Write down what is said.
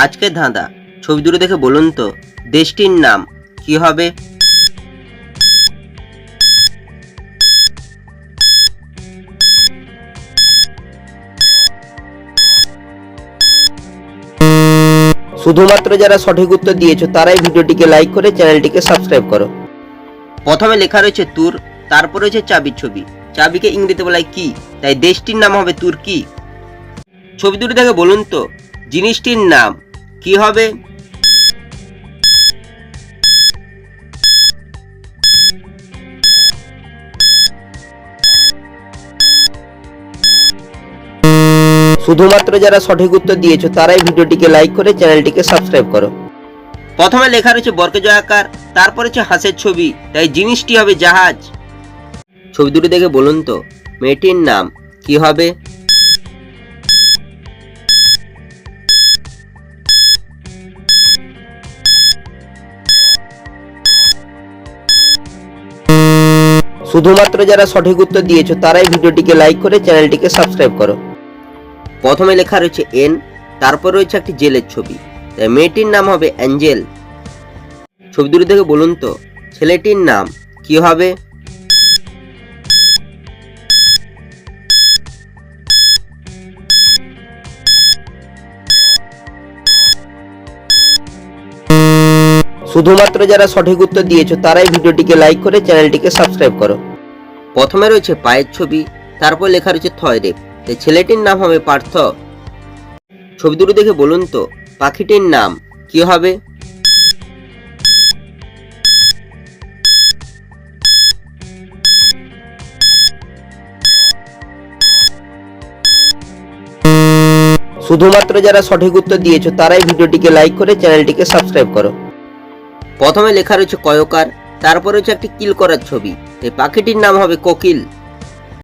আজকের ধাঁধা, ছবি দুটো দেখে বলুন তো দেশটির নাম কি হবে? শুধুমাত্র যারা সঠিক উত্তর দিয়েছো তারাই ভিডিওটিকে লাইক করে চ্যানেলটিকে সাবস্ক্রাইব করো। প্রথমে লেখা রয়েছে তুর, তারপর রয়েছে চাবির ছবি। চাবিকে ইংরেজিতে বলা হয় কি, তাই দেশটির নাম হবে তুর্কি। ছবি দুটো দেখে বলুন তো জিনিসটির নাম কি হবে? শুধুমাত্র যারা সঠিক উত্তর দিয়েছো তারাই ভিডিওটিকে লাইক করে চ্যানেলটিকে সাবস্ক্রাইব করো। প্রথমে লেখা রয়েছে বর্গজয় আকার, তারপর হচ্ছে হাঁসের ছবি, তাই জিনিসটি হবে জাহাজ। ছবি দুটো দেখে বলুন তো মেয়েটির নাম কি হবে? শুধুমাত্র যারা সঠিক উত্তর দিয়েছো তারাই ভিডিওটিকে লাইক করে চ্যানেলটিকে সাবস্ক্রাইব করো। প্রথমে লেখা রয়েছে এন, তারপর রয়েছে একটি জেলের ছবি, তাই মেয়েটির নাম হবে অ্যাঞ্জেল। ছবি দুটো দেখে বলুন তো ছেলেটির নাম কি হবে? শুধুমাত্র যারা সঠিক উত্তর দিয়েছো তারাই ভিডিওটিকে লাইক করে চ্যানেলটিকে সাবস্ক্রাইব করো। প্রথমে রয়েছে পায়ের ছবি, তারপর লেখা রয়েছে থয়রেব, তাই ছেলেটির নাম হবে পার্থ। ছবি দুটো দেখে বলুন তো পাখিটির নাম কি হবে? শুধুমাত্র যারা সঠিক উত্তর দিয়েছো তারাই ভিডিওটিকে লাইক করে চ্যানেলটিকে সাবস্ক্রাইব করো। প্রথমে লেখা রয়েছে কয়কার, তারপর রয়েছে একটি কিল করার ছবি, তাই পাখিটির নাম হবে কোকিল।